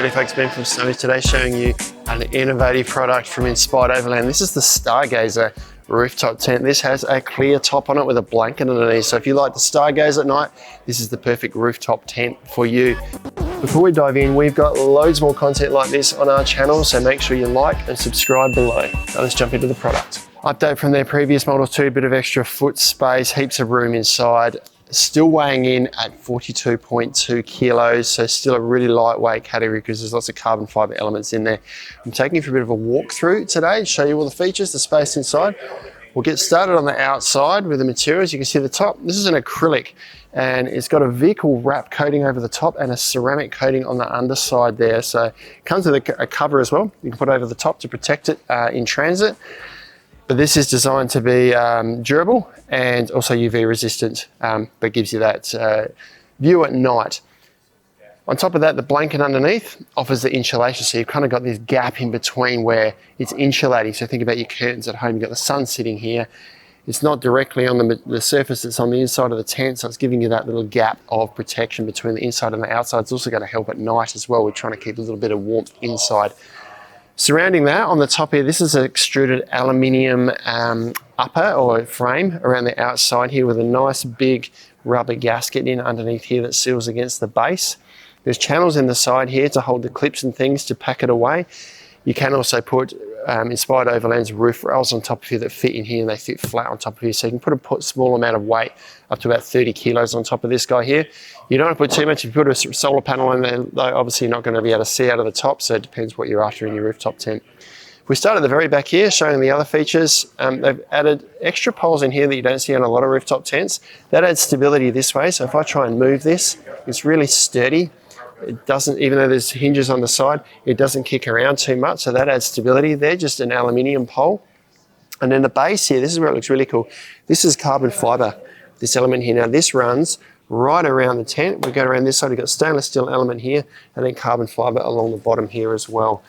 G'day folks, Ben from Snowy today showing you an innovative product from Inspired Overland. This is the Stargazer rooftop tent. This has a clear top on it with a blanket underneath. So if you like to stargaze at night, this is the perfect rooftop tent for you. Before we dive in, we've got loads more content like this on our channel, so make sure you like and subscribe below. Now let's jump into the product. Update from their previous model too, a bit of extra foot space, heaps of room inside. Still weighing in at 42.2 kilos, so still a really lightweight category because there's lots of carbon fibre elements in there. I'm taking you for a bit of a walkthrough today, show you all the features, the space inside. We'll get started on the outside with the materials. You can see the top. This is an acrylic and it's got a vehicle wrap coating over the top and a ceramic coating on the underside there. So it comes with a cover as well. You can put over the top to protect it in transit. But this is designed to be durable and also UV resistant, but gives you that view at night. On top of that, the blanket underneath offers the insulation. So you've kind of got this gap in between where it's insulating. So think about your curtains at home. You've got the sun sitting here. It's not directly on the surface that's on the inside of the tent. So it's giving you that little gap of protection between the inside and the outside. It's also going to help at night as well. We're trying to keep a little bit of warmth inside. Surrounding that, on the top here, this is an extruded aluminium upper or frame around the outside here with a nice big rubber gasket in underneath here that seals against the base. There's channels in the side here to hold the clips and things to pack it away. You can also put Inspired Overland's roof rails on top of here that fit in here and they fit flat on top of here. So you can put a small amount of weight, up to about 30 kilos on top of this guy here. You don't want to put too much. If you put a solar panel in there, though, obviously you're not going to be able to see out of the top. So it depends what you're after in your rooftop tent. If we start at the very back here, showing the other features, they've added extra poles in here that you don't see on a lot of rooftop tents. That adds stability this way. So if I try and move this, it's really sturdy. It doesn't, even though there's hinges on the side, it doesn't kick around too much. So that adds stability there, just an aluminium pole. And then the base here, this is where it looks really cool. This is carbon fibre, this element here. Now this runs right around the tent. We go around this side, we've got stainless steel element here, and then carbon fibre along the bottom here as well.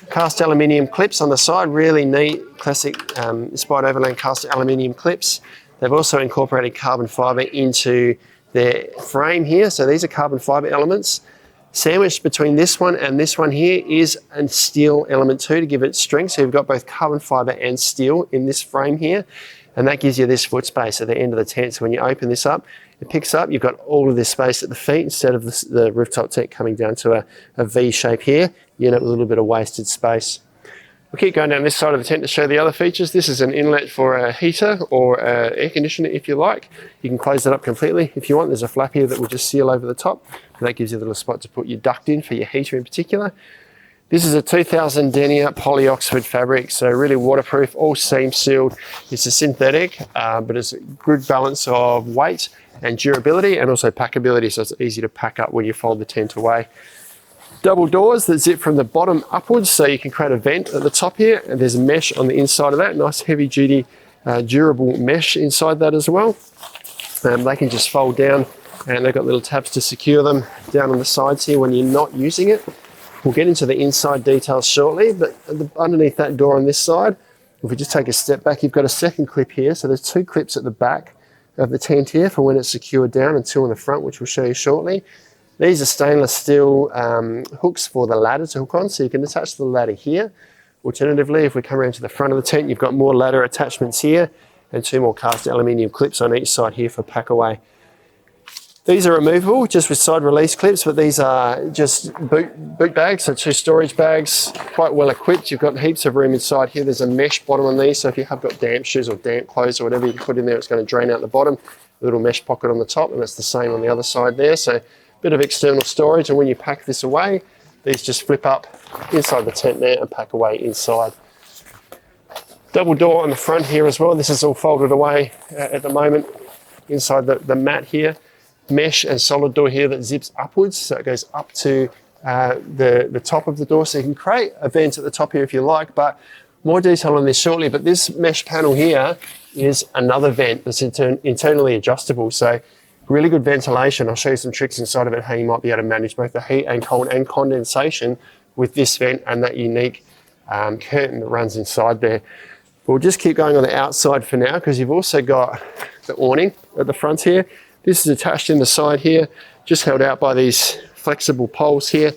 Cast aluminium clips on the side, really neat, classic Inspired Overland cast aluminium clips. They've also incorporated carbon fibre into their frame here. So these are carbon fibre elements. Sandwiched between this one and this one here is a steel element too to give it strength. So you've got both carbon fibre and steel in this frame here. And that gives you this foot space at the end of the tent. So when you open this up, it picks up, you've got all of this space at the feet instead of the rooftop tent coming down to a V shape here. You end up with a little bit of wasted space. We'll keep going down this side of the tent to show the other features. This is an inlet for a heater or air conditioner if you like. You can close that up completely if you want. There's a flap here that will just seal over the top. And that gives you a little spot to put your duct in for your heater in particular. This is a 2000 denier poly Oxford fabric, so really waterproof, all seam sealed. It's a synthetic, but it's a good balance of weight and durability and also packability, so it's easy to pack up when you fold the tent away. Double doors that zip from the bottom upwards, so you can create a vent at the top here, and there's a mesh on the inside of that, nice heavy duty durable mesh inside that as well. They can just fold down and they've got little tabs to secure them down on the sides here when you're not using it. We'll get into the inside details shortly, but underneath that door on this side, if we just take a step back, you've got a second clip here. So there's two clips at the back of the tent here for when it's secured down and two on the front, which we'll show you shortly. These are stainless steel hooks for the ladder to hook on, so you can attach the ladder here. Alternatively, if we come around to the front of the tent, you've got more ladder attachments here and two more cast aluminium clips on each side here for pack away. These are removable, just with side release clips, but these are just boot bags, so two storage bags, quite well equipped. You've got heaps of room inside here. There's a mesh bottom on these, so if you have got damp shoes or damp clothes or whatever you can put in there, it's going to drain out the bottom. A little mesh pocket on the top, and it's the same on the other side there. So bit of external storage, and when you pack this away, these just flip up inside the tent there and pack away inside. Double door on the front here as well. This is all folded away at the moment inside the mat here. Mesh and solid door here that zips upwards, so it goes up to the top of the door, so you can create a vent at the top here if you like, but more detail on this shortly. But this mesh panel here is another vent that's internally adjustable, so really good ventilation. I'll show you some tricks inside of it, how you might be able to manage both the heat and cold and condensation with this vent and that unique curtain that runs inside there. But we'll just keep going on the outside for now, because you've also got the awning at the front here. This is attached in the side here, just held out by these flexible poles here.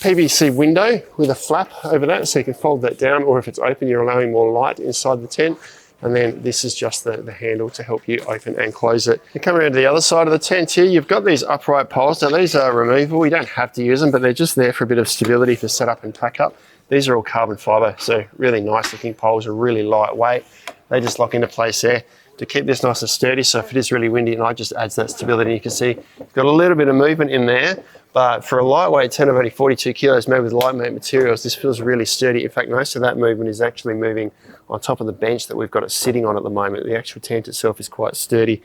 PVC window with a flap over that, so you can fold that down, or if it's open, you're allowing more light inside the tent. And then this is just the handle to help you open and close it. You come around to the other side of the tent here, you've got these upright poles. Now these are removable, you don't have to use them, but they're just there for a bit of stability for setup and pack up. These are all carbon fibre, so really nice looking poles, are really lightweight. They just lock into place there to keep this nice and sturdy, so if it is really windy at night, just adds that stability. You can see you've got a little bit of movement in there, but for a lightweight tent of only 42 kilos made with lightweight materials, this feels really sturdy. In fact, most of that movement is actually moving on top of the bench that we've got it sitting on at the moment. The actual tent itself is quite sturdy.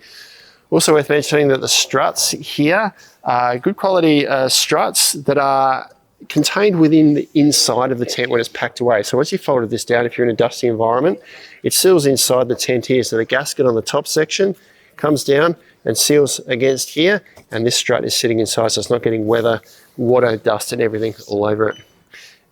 Also worth mentioning that the struts here are good quality struts that are contained within the inside of the tent when it's packed away. So once you folded this down, if you're in a dusty environment, it seals inside the tent here. So the gasket on the top section comes down and seals against here, and this strut is sitting inside, so it's not getting weather, water, dust and everything all over it.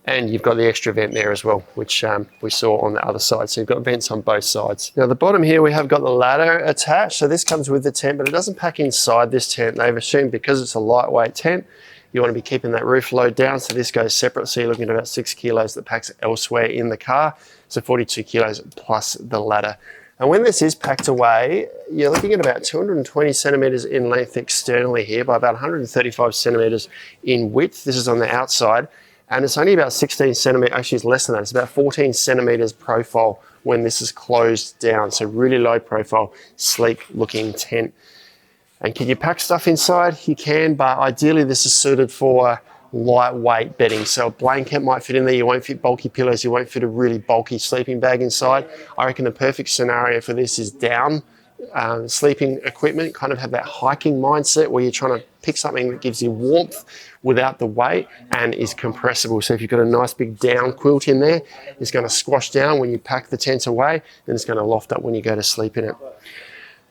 And you've got the extra vent there as well, which we saw on the other side. So you've got vents on both sides. Now the bottom here, we have got the ladder attached. So this comes with the tent, but it doesn't pack inside this tent. They've assumed because it's a lightweight tent, you want to be keeping that roof load down. So this goes separate. So you're looking at about 6 kilos that packs elsewhere in the car. So 42 kilos plus the ladder. And when this is packed away, you're looking at about 220 centimeters in length externally here by about 135 centimeters in width. This is on the outside. And it's only about 16 centimeters, actually it's less than that. It's about 14 centimeters profile when this is closed down. So really low profile, sleek looking tent. And can you pack stuff inside? You can, but ideally this is suited for lightweight bedding. So a blanket might fit in there, you won't fit bulky pillows, you won't fit a really bulky sleeping bag inside. I reckon the perfect scenario for this is down sleeping equipment, kind of have that hiking mindset where you're trying to pick something that gives you warmth without the weight and is compressible. So if you've got a nice big down quilt in there, it's going to squash down when you pack the tent away, and it's going to loft up when you go to sleep in it.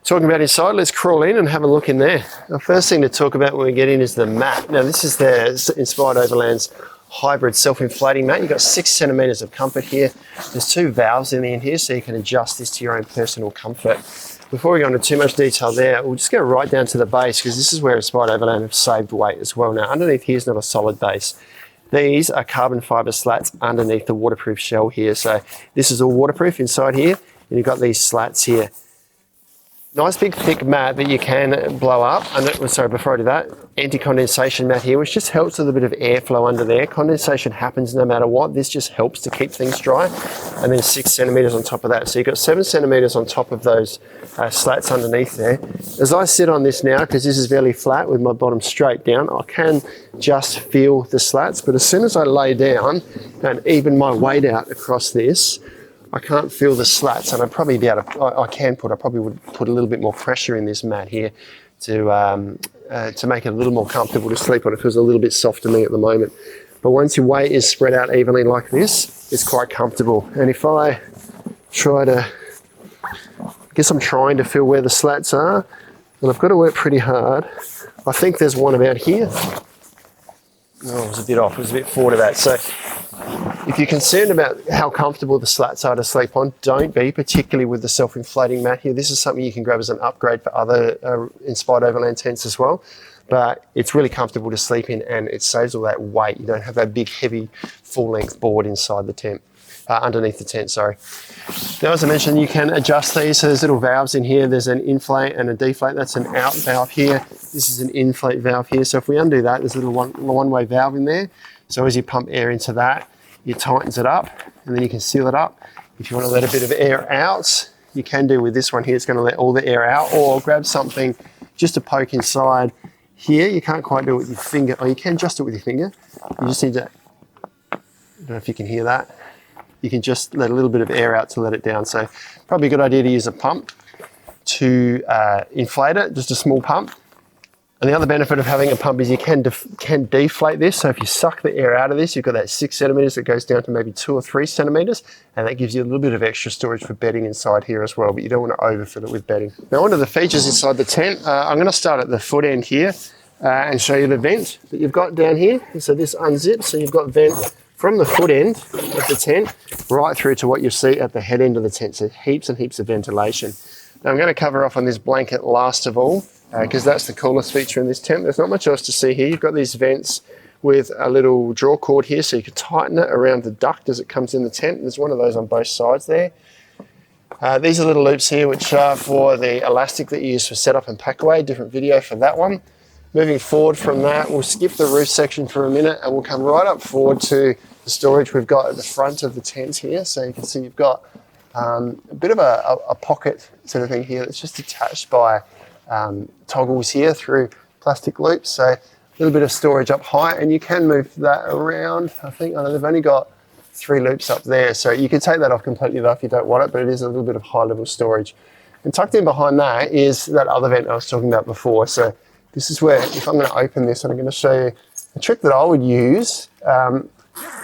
Talking about inside, let's crawl in and have a look in there. The first thing to talk about when we get in is the mat. Now this is the Inspired Overland's hybrid self-inflating mat. You've got 6 centimeters of comfort here. There's 2 valves in the end here, so you can adjust this to your own personal comfort. Before we go into too much detail there, we'll just go right down to the base, because this is where Inspired Overland have saved weight as well. Now underneath here is not a solid base. These are carbon fibre slats underneath the waterproof shell here. So this is all waterproof inside here, and you've got these slats here. Nice big thick mat that you can blow up. And sorry, before I do that, anti-condensation mat here, which just helps with a bit of airflow under there. Condensation happens no matter what. This just helps to keep things dry. And then 6 centimeters on top of that. So you've got 7 centimeters on top of those slats underneath there. As I sit on this now, because this is fairly flat with my bottom straight down, I can just feel the slats. But as soon as I lay down and even my weight out across this, I can't feel the slats, and I'd probably be able to, I probably would put a little bit more pressure in this mat here to make it a little more comfortable to sleep on. It feels a little bit soft to me at the moment. But once your weight is spread out evenly like this, it's quite comfortable. And if I try to, I guess I'm trying to feel where the slats are, and I've got to work pretty hard. I think there's one about here. Oh, it was a bit off, it was a bit forward of that. So if you're concerned about how comfortable the slats are to sleep on, don't be, particularly with the self-inflating mat here. This is something you can grab as an upgrade for other Inspired Overland tents as well. But it's really comfortable to sleep in, and it saves all that weight. You don't have that big, heavy, full-length board inside the tent, underneath the tent, sorry. Now, as I mentioned, you can adjust these. So there's little valves in here. There's an inflate and a deflate. That's an out valve here. This is an inflate valve here. So if we undo that, there's a little one-way valve in there. So as you pump air into that, it tightens it up, and then you can seal it up. If you want to let a bit of air out, you can do with this one here. It's going to let all the air out, or grab something just to poke inside here. You can't quite do it with your finger, or you can just do it with your finger. You just need to, I don't know if you can hear that. You can just let a little bit of air out to let it down. So probably a good idea to use a pump to inflate it, just a small pump. And the other benefit of having a pump is you can deflate this. So if you suck the air out of this, you've got that 6 centimeters that goes down to maybe 2 or 3 centimeters, and that gives you a little bit of extra storage for bedding inside here as well, but you don't want to overfill it with bedding. Now onto the features inside the tent. I'm going to start at the foot end here and show you the vent that you've got down here. So this unzips, so you've got vent from the foot end of the tent right through to what you see at the head end of the tent. So heaps and heaps of ventilation. Now I'm going to cover off on this blanket last of all, because that's the coolest feature in this tent. There's not much else to see here. You've got these vents with a little draw cord here so you can tighten it around the duct as it comes in the tent. There's one of those on both sides there. These are little loops here which are for the elastic that you use for setup and pack away. Different video for that one. Moving forward from that, we'll skip the roof section for a minute and we'll come right up forward to the storage we've got at the front of the tent here. So you can see you've got a bit of a pocket sort of thing here that's just attached by toggles here through plastic loops. So a little bit of storage up high, and you can move that around. I know they've only got 3 loops up there, so you can take that off completely though if you don't want it, but it is a little bit of high level storage. And tucked in behind that is that other vent I was talking about before. So this is where, if I'm going to open this, and I'm going to show you a trick that I would use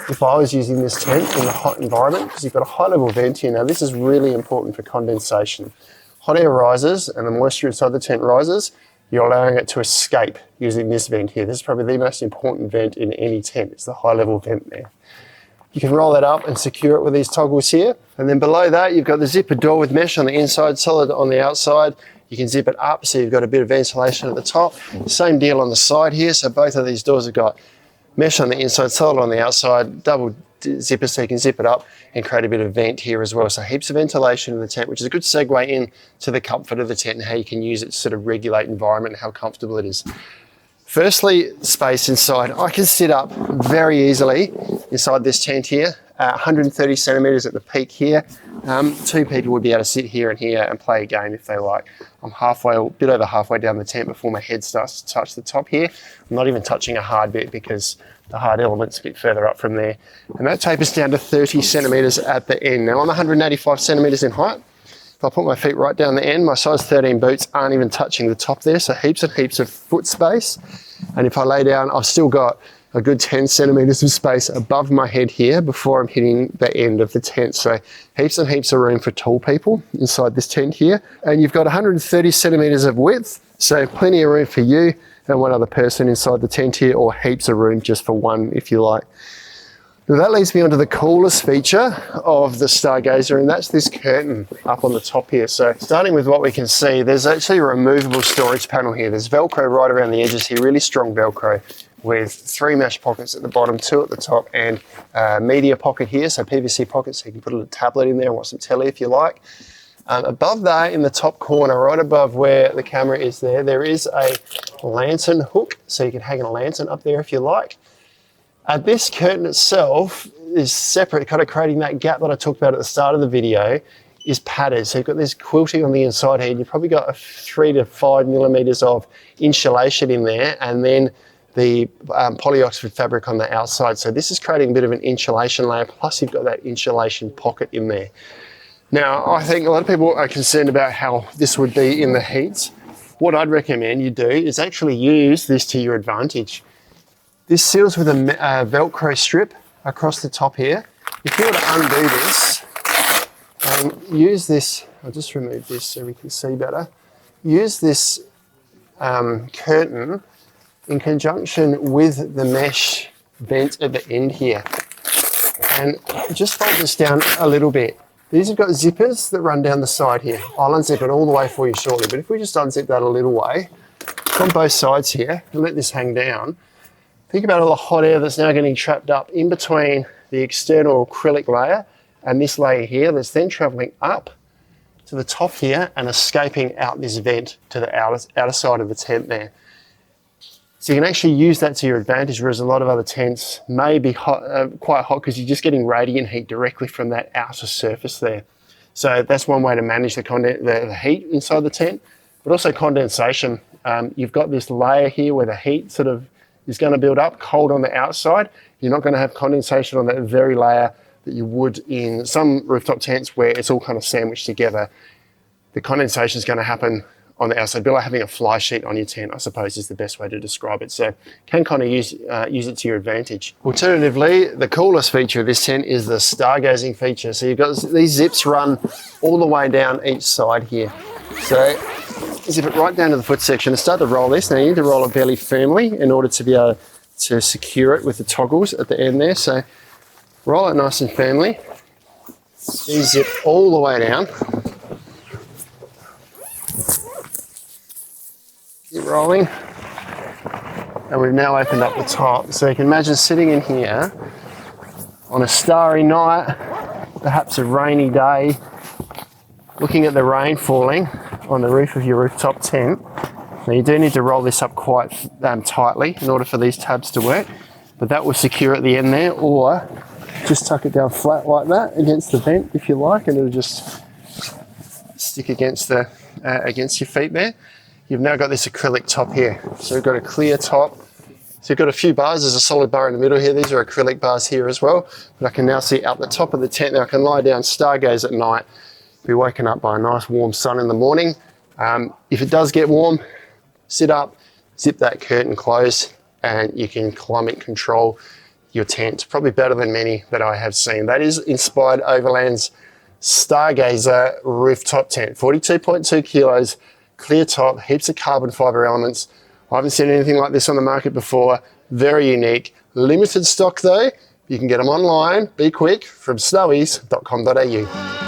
if I was using this tent in a hot environment, because you've got a high level vent here. Now this is really important for condensation. Hot air rises and the moisture inside the tent rises. You're allowing it to escape using this vent here. This is probably the most important vent in any tent. It's the high level vent there. You can roll that up and secure it with these toggles here. And then below that, you've got the zipper door with mesh on the inside, solid on the outside. You can zip it up so you've got a bit of ventilation at the top. Same deal on the side here. So both of these doors have got mesh on the inside, solid on the outside, double zipper so you can zip it up and create a bit of vent here as well. So heaps of ventilation in the tent, which is a good segue in to the comfort of the tent and how you can use it to sort of regulate environment and how comfortable it is. Firstly, space inside. I can sit up very easily inside this tent here, 130 centimeters at the peak here. 2 people would be able to sit here and here and play a game if they like. I'm a bit over halfway down the tent before my head starts to touch the top here. I'm not even touching a hard bit because the hard element's a bit further up from there. And that tapers down to 30 centimeters at the end. Now I'm 185 centimeters in height. If I put my feet right down the end, my size 13 boots aren't even touching the top there, so heaps and heaps of foot space. And if I lay down, I've still got a good 10 centimeters of space above my head here before I'm hitting the end of the tent. So heaps and heaps of room for tall people inside this tent here. And you've got 130 centimeters of width, so plenty of room for you and one other person inside the tent here, or heaps of room just for one if you like. Now that leads me onto the coolest feature of the Stargazer, and that's this curtain up on the top here. So starting with what we can see, there's actually a removable storage panel here. There's Velcro right around the edges here, really strong Velcro, with 3 mesh pockets at the bottom, 2 at the top, and a media pocket here, so PVC pocket, so you can put a little tablet in there and watch some telly if you like. Above that, in the top corner, right above where the camera is there is a lantern hook, so you can hang a lantern up there if you like. This curtain itself is separate, kind of creating that gap that I talked about at the start of the video, is padded. So you've got this quilting on the inside here, and you've probably got a 3 to 5 millimeters of insulation in there, and then the polyoxide fabric on the outside. So this is creating a bit of an insulation layer, plus you've got that insulation pocket in there. Now, I think a lot of people are concerned about how this would be in the heat. What I'd recommend you do is actually use this to your advantage. This seals with a Velcro strip across the top here. If you were to undo this and use this, I'll just remove this so we can see better. Use this curtain in conjunction with the mesh vent at the end here. And just fold this down a little bit. These have got zippers that run down the side here. I'll unzip it all the way for you shortly, but if we just unzip that a little way, on both sides here, and let this hang down, think about all the hot air that's now getting trapped up in between the external acrylic layer and this layer here that's then traveling up to the top here and escaping out this vent to the outer side of the tent there. So you can actually use that to your advantage, whereas a lot of other tents may be quite hot because you're just getting radiant heat directly from that outer surface there. So that's one way to manage the heat inside the tent, but also condensation. You've got this layer here where the heat sort of is going to build up cold on the outside. You're not going to have condensation on that very layer that you would in some rooftop tents where it's all kind of sandwiched together. The condensation is going to happen on the outside, a bit like having a fly sheet on your tent, I suppose is the best way to describe it. So can kind of use it to your advantage. Alternatively, the coolest feature of this tent is the stargazing feature. So you've got these zips run all the way down each side here. So zip it right down to the foot section and start to roll this. Now you need to roll it fairly firmly in order to be able to secure it with the toggles at the end there. So roll it nice and firmly. These zip all the way down. Keep rolling. And we've now opened up the top. So you can imagine sitting in here on a starry night, perhaps a rainy day, looking at the rain falling on the roof of your rooftop tent. Now you do need to roll this up quite tightly in order for these tabs to work, but that will secure at the end there, or just tuck it down flat like that against the vent if you like, and it'll just stick against the against your feet there. You've now got this acrylic top here. So we've got a clear top. So you've got a few bars. There's a solid bar in the middle here. These are acrylic bars here as well. But I can now see out the top of the tent. Now I can lie down, stargaze at night, be woken up by a nice warm sun in the morning. If it does get warm, sit up, zip that curtain closed, and you can climate control your tent. Probably better than many that I have seen. That is Inspired Overland's Stargazer rooftop tent. 42.2 kilos, clear top, heaps of carbon fibre elements. I haven't seen anything like this on the market before. Very unique. Limited stock though. You can get them online. Be quick from snowies.com.au.